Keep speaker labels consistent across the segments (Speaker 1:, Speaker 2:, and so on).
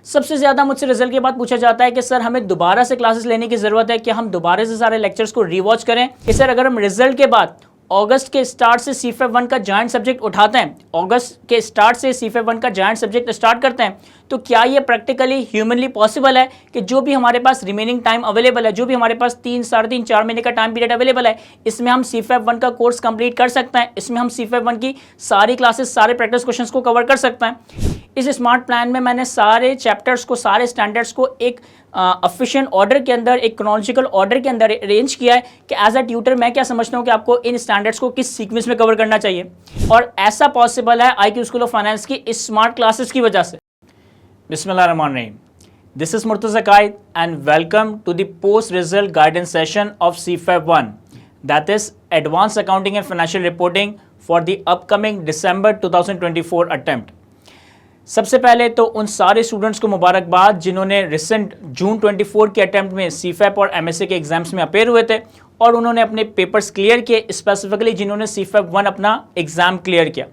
Speaker 1: सबसे ज़्यादा मुझसे रिजल्ट के बाद पूछा जाता है कि सर हमें दोबारा से क्लासेस लेने की ज़रूरत है, कि हम दोबारा से सारे लेक्चर्स को रीवॉच करें कि सर अगर हम रिजल्ट के बाद अगस्त के स्टार्ट से CFEP 1 का जॉइंट सब्जेक्ट उठाते हैं, अगस्त के स्टार्ट से CFEP 1 का जॉइंट सब्जेक्ट स्टार्ट करते हैं, तो क्या ये प्रैक्टिकली ह्यूमनली पॉसिबल है कि जो भी हमारे पास रिमेनिंग टाइम अवेलेबल है, जो भी हमारे पास 3, साढ़े 3, 4 महीने का टाइम पीरियड अवेलेबल है, इसमें हम CFEP 1 का कोर्स कंप्लीट कर सकते हैं, इसमें हम CFEP 1 की सारी क्लासेस, सारे प्रैक्टिस क्वेश्चंस को कवर कर सकते हैं। इस स्मार्ट प्लान में मैंने सारे चैप्टर्स को, सारे स्टैंडर्ड्स को एक एफिशिएंट ऑर्डर के अंदर, एक क्रोनोलॉजिकल ऑर्डर के अंदर अरेंज किया है कि एज अ ट्यूटर मैं क्या समझता हूँ कि आपको इन स्टैंडर्ड्स को किस सीक्वेंस में कवर करना चाहिए, और ऐसा पॉसिबल है IQ स्कूल ऑफ फाइनेंस की इस स्मार्ट क्लासेस की वजह से। बिस्मिल्लाहिर्रहमानिर्रहीम, this is Murtaza Kaid and welcome to the post result guidance session of CFEP 1, that is advance accounting and financial reporting for the upcoming December 2024 attempt. सबसे पहले तो उन सारे स्टूडेंट्स को मुबारकबाद जिन्होंने रिसेंट जून 24 के अटैम्प्ट में CFEP और MSA के एग्जाम्स में अपेयर हुए थे और उन्होंने अपने पेपर्स क्लियर किए, स्पेसिफिकली जिन्होंने CFEP 1 अपना एग्ज़ाम क्लियर किया।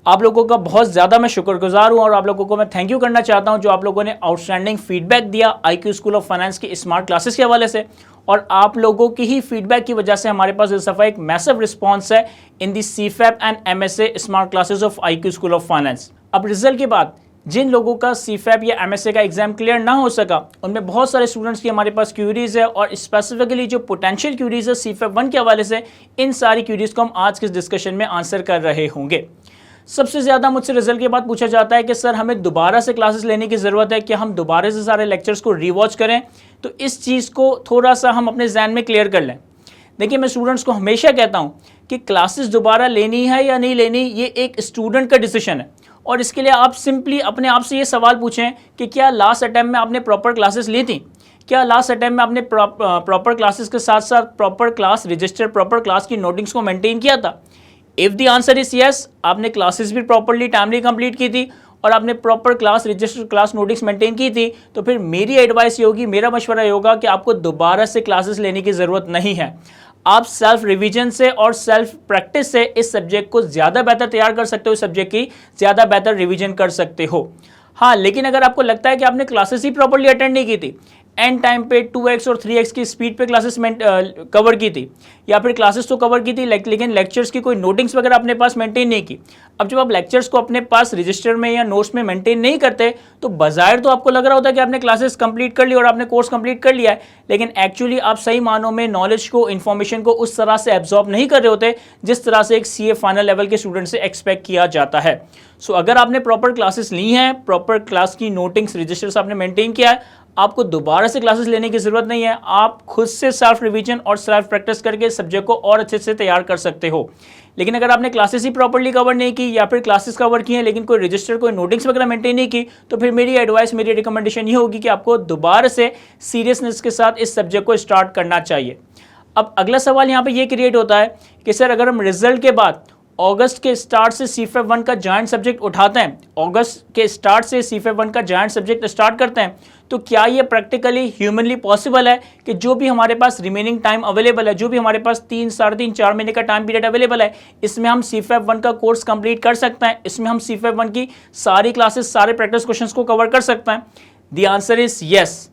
Speaker 1: आप लोगों का बहुत ज़्यादा मैं शुक्रगुजार हूँ और आप लोगों को मैं थैंक यू करना चाहता हूँ जो आप लोगों ने आउटस्टैंडिंग फीडबैक दिया IQ स्कूल ऑफ फाइनेंस की स्मार्ट क्लासेस के हवाले से, और आप लोगों की ही फीडबैक की वजह से हमारे पास इस दफ़ा एक मैसिव रिस्पॉन्स है इन दी CFEP and MSA smart classes of IQ school of finance. अब रिजल्ट के बाद जिन लोगों का CFEP या MSA का एग्जाम क्लियर ना हो सका, उनमें बहुत सारे स्टूडेंट्स की हमारे पास क्यूरीज है, और स्पेसिफिकली जो पोटेंशियल क्यूरीज है CFEP 1 के हवाले से, इन सारी क्यूरीज को हम आज के इस डिस्कशन में आंसर कर रहे होंगे। सबसे ज़्यादा मुझसे रिजल्ट के बाद पूछा जाता है कि सर हमें दोबारा से क्लासेस लेने की ज़रूरत है, कि हम दोबारा से सारे लेक्चर्स को रीवॉच करें, तो इस चीज़ को थोड़ा सा हम अपने जहन में क्लियर कर लें। देखिए, मैं स्टूडेंट्स को हमेशा कहता हूँ कि क्लासेस दोबारा लेनी है या नहीं लेनी, ये एक स्टूडेंट का डिसीजन है, और इसके लिए आप सिंपली अपने आप से ये सवाल पूछें कि क्या लास्ट अटैम्प्ट में आपने प्रॉपर क्लासेस ली थी, क्या लास्ट अटैम्प्ट में आपने प्रॉपर क्लासेस के साथ साथ proper class register, proper class की नोटिंग्स को मेंटेन किया था। If the answer is yes, आपने क्लासेस भी प्रॉपरली टाइमली कंप्लीट की थी और आपने proper class register, class notings maintain की थी, तो फिर मेरी एडवाइस ये होगी, मेरा मशवरा ये होगा कि आपको दोबारा से क्लासेस लेने की ज़रूरत नहीं है। आप सेल्फ रिवीजन से और सेल्फ प्रैक्टिस से इस सब्जेक्ट को ज़्यादा बेहतर तैयार कर सकते हो, इस सब्जेक्ट की ज़्यादा बेहतर रिवीजन कर सकते हो। हाँ, लेकिन अगर आपको लगता है कि आपने क्लासेस ही प्रॉपर्ली अटेंड नहीं की थी, एंड टाइम पे 2x और 3x की स्पीड पे क्लासेस कवर की थी, या फिर क्लासेस तो कवर की थी लेकिन लेक्चर्स की कोई नोटिंग्स वगैरह अपने पास मेंटेन नहीं की। अब जब आप लेक्चर्स को अपने पास रजिस्टर में या नोट्स में मेंटेन नहीं करते, तो बाज़ाहिर तो आपको लग रहा होता है कि आपने क्लासेस कंप्लीट कर ली और आपने कोर्स कंप्लीट कर लिया है, लेकिन एक्चुअली आप सही मानों में नॉलेज को, इन्फॉर्मेशन को उस तरह से एब्जॉर्ब नहीं कर रहे होते जिस तरह से एक CA फाइनल लेवल के स्टूडेंट से एक्सपेक्ट किया जाता है। सो अगर आपने प्रॉपर क्लासेस ली हैं, प्रॉपर क्लास की नोटिंग्स, रजिस्टर्स आपने मेंटेन किया है, आपको दोबारा से क्लासेस लेने की ज़रूरत नहीं है। आप खुद से सेल्फ रिवीजन और सेल्फ प्रैक्टिस करके सब्जेक्ट को और अच्छे से तैयार कर सकते हो। लेकिन अगर आपने क्लासेस ही प्रॉपर्ली कवर नहीं की, या फिर क्लासेस कवर की हैं लेकिन कोई रजिस्टर, कोई नोटिंग्स वगैरह मेंटेन नहीं की, तो फिर मेरी एडवाइस, मेरी रिकमेंडेशन ये होगी कि आपको दोबारा से सीरियसनेस के साथ इस सब्जेक्ट को स्टार्ट करना चाहिए। अब अगला सवाल यहाँ पर यह क्रिएट होता है कि सर अगर हम रिजल्ट के बाद अगस्त के स्टार्ट से CFEP 1 का जॉइंट सब्जेक्ट उठाते हैं, अगस्त के स्टार्ट से CFEP 1 का जॉइंट सब्जेक्ट स्टार्ट करते हैं, तो क्या ये प्रैक्टिकली ह्यूमनली पॉसिबल है कि जो भी हमारे पास रिमेनिंग टाइम अवेलेबल है, जो भी हमारे पास 3, साढ़े 3, 4 महीने का टाइम पीरियड अवेलेबल है, इसमें हम CFEP 1 का कोर्स कंप्लीट कर सकते हैं, इसमें हम CFEP 1 की सारी क्लासेस, सारे प्रैक्टिस क्वेश्चंस को कवर कर सकते हैं? द आंसर इज यस,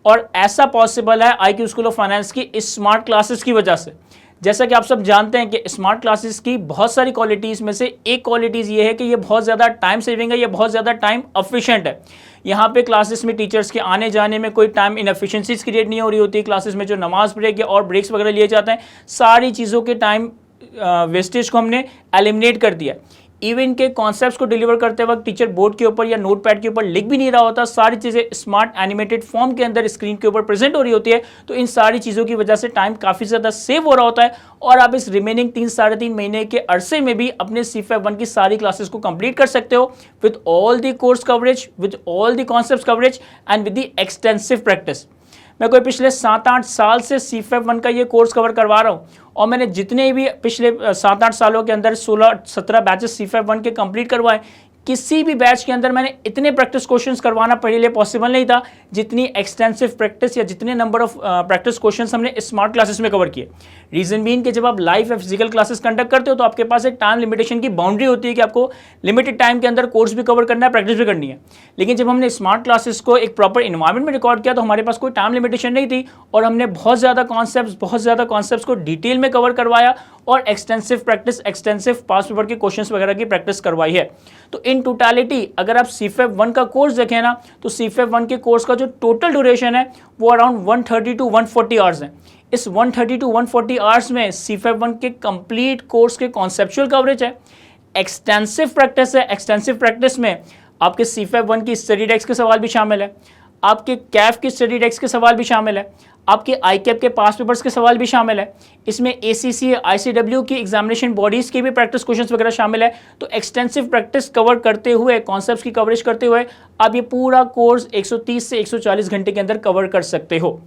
Speaker 1: और ऐसा पॉसिबल है IQ स्कूल ऑफ फाइनेंस की इस स्मार्ट क्लासेस की वजह से। जैसा कि आप सब जानते हैं कि स्मार्ट क्लासेस की बहुत सारी क्वालिटीज़ में से एक क्वालिटीज़ ये है कि ये बहुत ज़्यादा टाइम सेविंग है, ये बहुत ज़्यादा टाइम एफिशिएंट है। यहाँ पे क्लासेस में टीचर्स के आने जाने में कोई टाइम इनएफिशिएंसीज क्रिएट नहीं हो रही होती। क्लासेस में जो नमाज ब्रेक या और ब्रेक्स वगैरह लिए जाते हैं, सारी चीज़ों के टाइम वेस्टेज को हमने एलिमिनेट कर दिया। इवन के कॉन्सेप्ट्स को डिलीवर करते वक्त टीचर बोर्ड के ऊपर या नोट पैड के ऊपर लिख भी नहीं रहा होता, सारी चीज़ें स्मार्ट एनिमेटेड फॉर्म के अंदर स्क्रीन के ऊपर प्रेजेंट हो रही होती है। तो इन सारी चीज़ों की वजह से टाइम काफ़ी ज़्यादा सेव हो रहा होता है, और आप इस रिमेनिंग 3, साढ़े 3 महीने के अरसे में भी अपने CFEP 1 की सारी क्लासेस को कंप्लीट कर सकते हो with all the course coverage, with all the concept coverage and with the extensive practice. मैं कोई पिछले 7-8 साल से CFEP 1 का ये कोर्स कवर करवा रहा हूँ, और मैंने जितने भी पिछले 7-8 सालों के अंदर 16-17 बैचेस CFEP 1 के कंप्लीट करवाए, किसी भी बैच के अंदर मैंने इतने प्रैक्टिस क्वेश्चंस करवाना पहले पॉसिबल नहीं था जितनी एक्सटेंसिव प्रैक्टिस या जितने नंबर ऑफ प्रैक्टिस क्वेश्चंस हमने स्मार्ट क्लासेस में कवर किए। रीजन बीन कि जब आप लाइव या फिजिकल क्लासेस कंडक्ट करते हो तो आपके पास एक टाइम लिमिटेशन की बाउंड्री होती है कि आपको लिमिटेड टाइम के अंदर कोर्स भी कवर करना है, प्रैक्टिस भी करनी है। लेकिन जब हमने स्मार्ट क्लासेस को एक प्रॉपर इन्वायरमेंट में रिकॉर्ड किया तो हमारे पास कोई टाइम लिमिटेशन नहीं थी और हमने बहुत ज़्यादा कॉन्सेप्ट्स को डिटेल में कवर करवाया और एक्सटेंसिव प्रैक्टिस, एक्सटेंसिव पास पेपर के क्वेश्चंस वगैरह की प्रैक्टिस करवाई है। तो इन टोटलिटी अगर आप CFEP 1 का कोर्स देखें ना तो CFEP 1 के कोर्स का जो टोटल ड्यूरेशन है वो अराउंड 130 टू 140 आवर्स है। इस 130 टू 140 आवर्स में CFEP 1 के कंप्लीट कोर्स के कॉन्सेप्चुअल कवरेज है, एक्सटेंसिव प्रैक्टिस है। एक्सटेंसिव प्रैक्टिस में आपके CFEP 1 की स्टडी डेस्क के सवाल भी शामिल है, आपके कैफ की स्टडी डेस्क के सवाल भी शामिल है, आपके ICAP के पास पेपर्स के सवाल भी शामिल है। इसमें ACC, ICW की एग्जामिनेशन बॉडीज़ की भी प्रैक्टिस क्वेश्चंस वगैरह शामिल है। तो एक्सटेंसिव प्रैक्टिस कवर करते हुए, कॉन्सेप्ट्स की कवरेज करते हुए आप ये पूरा कोर्स 130 से 140 घंटे के अंदर कवर कर सकते हो।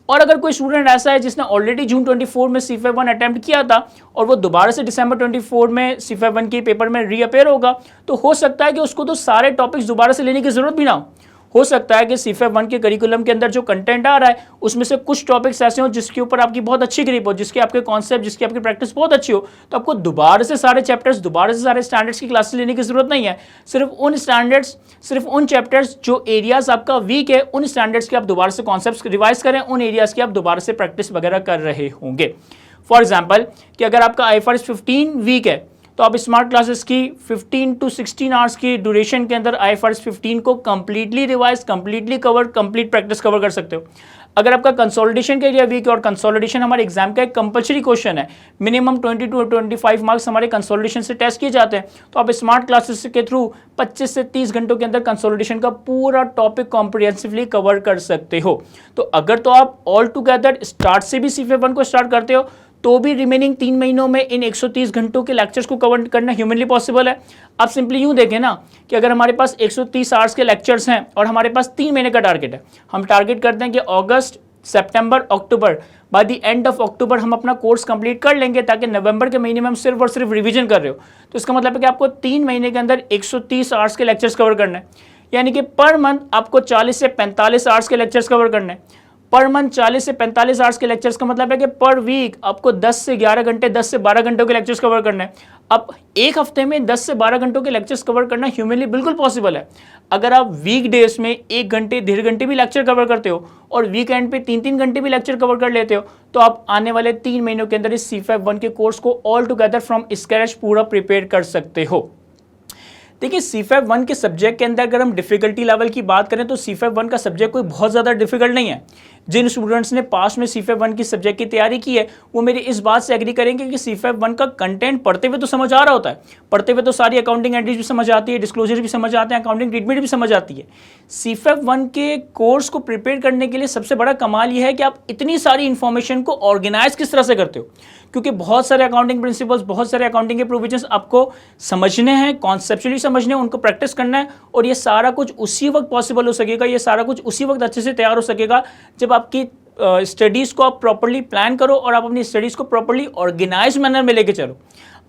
Speaker 1: और अगर कोई स्टूडेंट ऐसा है जिसने ऑलरेडी जून 24 में CFEP 1 अटेम्प्ट किया था और वो दोबारा से दिसंबर 24 में CFEP 1 के पेपर में रीअपेयर होगा, तो हो सकता है कि उसको तो सारे टॉपिक्स दोबारा से लेने की जरूरत भी ना हो सकता है कि CFEP 1 के करिकुलम के अंदर जो कंटेंट आ रहा है उसमें से कुछ टॉपिक्स ऐसे हो जिसके ऊपर आपकी बहुत अच्छी ग्रिप हो, जिसके आपके कॉन्सेप्ट, जिसकी आपकी प्रैक्टिस बहुत अच्छी हो, तो आपको दोबारा से सारे चैप्टर्स, दोबारा से सारे स्टैंडर्ड्स की क्लासेस लेने की जरूरत नहीं है। सिर्फ उन स्टैंडर्ड्स, सिर्फ उन चैप्टर्स जो एरियाज आपका वीक है, उन स्टैंडर्ड्स के आप दोबारा से कॉन्सेप्ट्स रिवाइज करें, उन एरियाज की आप दोबारा से प्रैक्टिस वगैरह कर रहे होंगे। फॉर एग्जाम्पल कि अगर आपका IFRS 15 वीक है तो आप स्मार्ट क्लासेस की 15 टू 16 आवर्स की ड्यूरेशन के अंदर IFRS 15 को completely revise, completely cover, complete practice cover कर सकते हो। अगर आपका कंसोलिडेशन का एरिया वीक है और कंसोलिडेशन हमारे एग्जाम का एक कंपलसरी क्वेश्चन है, मिनिमम 20 टू 25 मार्क्स हमारे कंसोलिडेशन से टेस्ट किए जाते हैं, तो आप स्मार्ट क्लासेस के थ्रू 25 से 30 घंटों के अंदर कंसोलिडेशन का पूरा टॉपिक कॉम्प्रिहेंसिवली कवर कर सकते हो। तो अगर तो आप ऑल टुगेदर स्टार्ट से भी CFEP 1 को स्टार्ट करते हो तो भी रिमेनिंग 3 महीनों में इन 130 घंटों के लेक्चर्स को कवर करना ह्यूमनली पॉसिबल है। आप सिंपली यूं देखें ना कि अगर हमारे पास 130 आवर्स के लेक्चर्स हैं और हमारे पास 3 महीने का टारगेट है, हम टारगेट करते हैं कि अगस्त, सितंबर, अक्टूबर, by the end of October हम अपना कोर्स कंप्लीट कर लेंगे ताकि नवंबर के महीने में हम सिर्फ और सिर्फ रिवीजन कर रहे हो। तो इसका मतलब है कि आपको 3 महीने के अंदर 130 आवर्स के लेक्चर्स कवर करना है, यानी कि पर मंथ आपको 40 से 45 आवर्स के लेक्चर्स कवर करने हैं। पर मंथ 40 से 45 आवर्स के लेक्चर्स का मतलब है कि पर वीक आपको 10 से 11 घंटे, 10 से 12 घंटों के लेक्चर्स कवर करना है। अब एक हफ्ते में 10 से 12 घंटों के लेक्चर्स कवर करना ह्यूमनली बिल्कुल पॉसिबल है। अगर आप वीक डेज में 1 घंटे, 1.5 घंटे भी लेक्चर कवर करते हो और वीकेंड पे 3-3 घंटे भी लेक्चर कवर कर लेते हो, तो आप आने वाले 3 महीनों के अंदर इस CFEP 1 के कोर्स को ऑल टुगेदर फ्रॉम स्क्रैच पूरा प्रिपेयर कर सकते हो। देखिए CFEP 1 के सब्जेक्ट के अंदर अगर हम डिफिकल्टी लेवल की बात करें तो CFEP 1 का सब्जेक्ट कोई बहुत ज़्यादा डिफिकल्ट नहीं है। जिन स्टूडेंट्स ने पास में CFEP 1 की सब्जेक्ट की तैयारी की है वो मेरी इस बात से एग्री करेंगे कि CFEP 1 का कंटेंट पढ़ते हुए तो समझ आ रहा होता है, पढ़ते हुए तो सारी अकाउंटिंग एंट्रीज भी समझ आती है, डिस्क्लोजर भी समझ आते हैं, अकाउंटिंग ट्रीटमेंट भी समझ आती है। CFEP 1 के कोर्स को प्रिपेयर करने के लिए सबसे बड़ा कमाल यह है कि आप इतनी सारी इंफॉर्मेशन को ऑर्गेनाइज किस तरह से करते हो, क्योंकि बहुत सारे अकाउंटिंग प्रिंसिपल्स, बहुत सारे अकाउंटिंग के प्रोविजंस आपको समझने हैं, कॉन्सेप्चुअली समझने हैं, उनको प्रैक्टिस करना है। और ये सारा कुछ उसी वक्त पॉसिबल हो सकेगा, ये सारा कुछ उसी वक्त अच्छे से तैयार हो सकेगा जब आपकी स्टडीज़ को आप प्रॉपर्ली प्लान करो और आप अपनी स्टडीज़ को प्रॉपर्ली ऑर्गेनाइज मैनर में लेके चलो।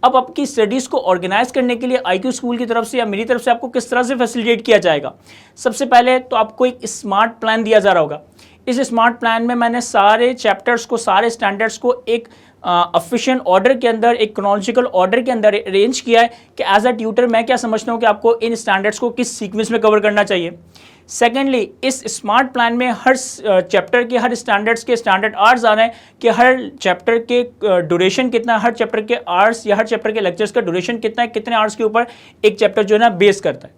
Speaker 1: अब आपकी स्टडीज़ को ऑर्गेनाइज करने के लिए IQ स्कूल की तरफ से या मेरी तरफ से आपको किस तरह से फैसिलिटेट किया जाएगा। सबसे पहले तो आपको एक स्मार्ट प्लान दिया जा रहा होगा। इस स्मार्ट प्लान में मैंने सारे चैप्टर्स को, सारे स्टैंडर्ड्स को एक एफिशिएंट ऑर्डर के अंदर, एक क्रोनोलॉजिकल ऑर्डर के अंदर अरेंज किया है कि एज अ ट्यूटर मैं क्या समझता हूँ कि आपको इन स्टैंडर्ड्स को किस सीक्वेंस में कवर करना चाहिए। सेकेंडली, इस स्मार्ट प्लान में हर चैप्टर के, हर स्टैंडर्ड्स के स्टैंडर्ड आवर्स आ रहे हैं कि हर चैप्टर के ड्यूरेशन कितना, हर चैप्टर के आवर्स या हर चैप्टर के लेक्चर्स का ड्यूरेशन कितना है, कितने आवर्स के ऊपर एक चैप्टर जो है ना बेस करता है।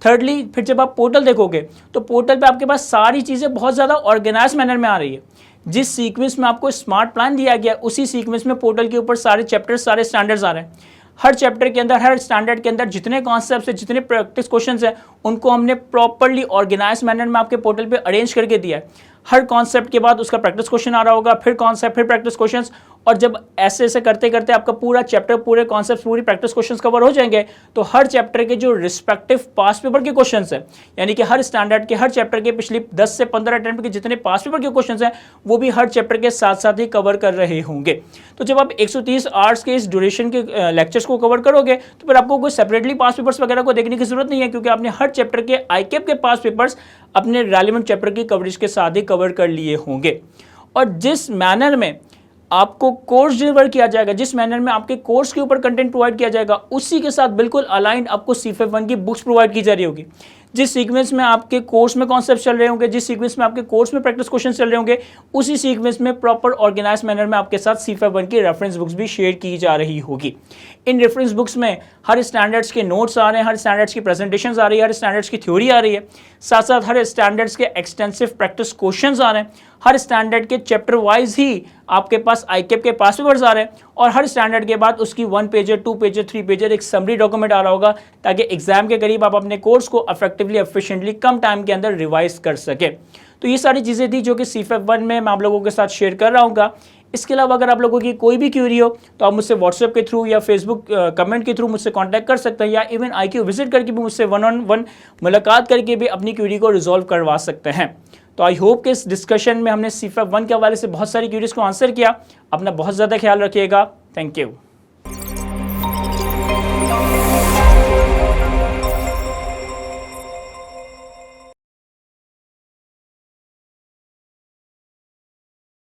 Speaker 1: थर्डली, फिर जब आप पोर्टल देखोगे तो पोर्टल पे आपके पास सारी चीज़ें बहुत ज़्यादा ऑर्गेनाइज मैनर में आ रही है। जिस सीक्वेंस में आपको स्मार्ट प्लान दिया गया उसी सीक्वेंस में पोर्टल के ऊपर सारे चैप्टर्स, सारे स्टैंडर्ड्स आ रहे हैं। हर चैप्टर के अंदर, हर स्टैंडर्ड के अंदर जितने कॉन्सेप्ट्स हैं, जितने प्रैक्टिस क्वेश्चंस हैं, उनको हमने प्रॉपर्ली ऑर्गेनाइज मैनर में आपके पोर्टल पे अरेंज करके दिया है। हर कॉन्सेप्ट के बाद उसका प्रैक्टिस क्वेश्चन आ रहा होगा, फिर कॉन्सेप्ट, फिर प्रैक्टिस क्वेश्चंस, और जब ऐसे ऐसे करते करते आपका पूरा चैप्टर, पूरे कॉन्सेप्ट, पूरी प्रैक्टिस क्वेश्चंस कवर हो जाएंगे, तो हर चैप्टर के जो रिस्पेक्टिव पास पेपर के क्वेश्चंस हैं, यानी कि हर स्टैंडर्ड के हर चैप्टर के पिछली 10 से 15 अटेम्प्ट के जितने पास पेपर के क्वेश्चंस हैं, वो भी हर चैप्टर के साथ साथ ही कवर कर रहे होंगे। तो जब आप 130 आवर्स के इस ड्यूरेशन के लेक्चर्स को कवर करोगे, तो फिर आपको कोई सेपरेटली पास पेपर्स वगैरह को देखने की जरूरत नहीं है, क्योंकि आपने हर चैप्टर के आईकेप के पास पेपर्स अपने रेलेवेंट चैप्टर की कवरेज के साथ ही कवर कर लिए होंगे। और जिस मैनर में आपको कोर्स डिलीवर किया जाएगा, जिस मैनर में आपके कोर्स के ऊपर कंटेंट प्रोवाइड किया जाएगा, उसी के साथ बिल्कुल अलाइंड आपको CFF1 की बुक्स प्रोवाइड की जा रही होगी। जिस सीक्वेंस में आपके कोर्स में कॉन्सेप्ट चल रहे होंगे, जिस सीक्वेंस में आपके कोर्स में प्रैक्टिस क्वेश्चन चल रहे होंगे, उसी सीक्वेंस में प्रॉपर ऑर्गेनाइज मैनर में आपके साथ CFF1 की रेफरेंस बुक्स भी शेयर की जा रही होगी। इन रेफरेंस बुक्स में हर स्टैंडर्ड्स के नोट्स आ रहे हैं, हर स्टैंडर्ड्स की प्रेजेंटेशंस आ रही है, हर स्टैंडर्ड्स की थ्योरी आ रही है, साथ साथ हर स्टैंडर्ड्स के एक्सटेंसिव प्रैक्टिस क्वेश्चंस आ रहे हैं, हर स्टैंडर्ड के चैप्टर वाइज ही आपके पास आईकेप के पास पेपर्स आ रहे हैं, और हर स्टैंडर्ड के बाद उसकी 1 पेजर, 2 पेजर, 3 पेजर एक समरी डॉक्यूमेंट आ रहा होगा, ताकि एग्जाम के करीब आप अपने कोर्स को इफेक्टिवली, एफिशिएंटली, कम टाइम के अंदर रिवाइज कर सके। तो ये सारी चीज़ें थी जो कि CFF1 में मैं आप लोगों के साथ शेयर कर रहा हूँ। इसके अलावा अगर आप लोगों की कोई भी क्यूरी हो, तो आप मुझसे व्हाट्सएप के थ्रू या फेसबुक कमेंट के थ्रू मुझसे कांटेक्ट कर सकते हैं, या इवन IQ विजिट करके भी मुझसे 1-on-1 मुलाकात करके भी अपनी क्यूरी को रिजॉल्व करवा सकते हैं। तो आई होप कि इस डिस्कशन में हमने CFF1 के हवाले से बहुत सारी क्यूरीज को आंसर किया। अपना बहुत ज़्यादा ख्याल रखिएगा। Thank you.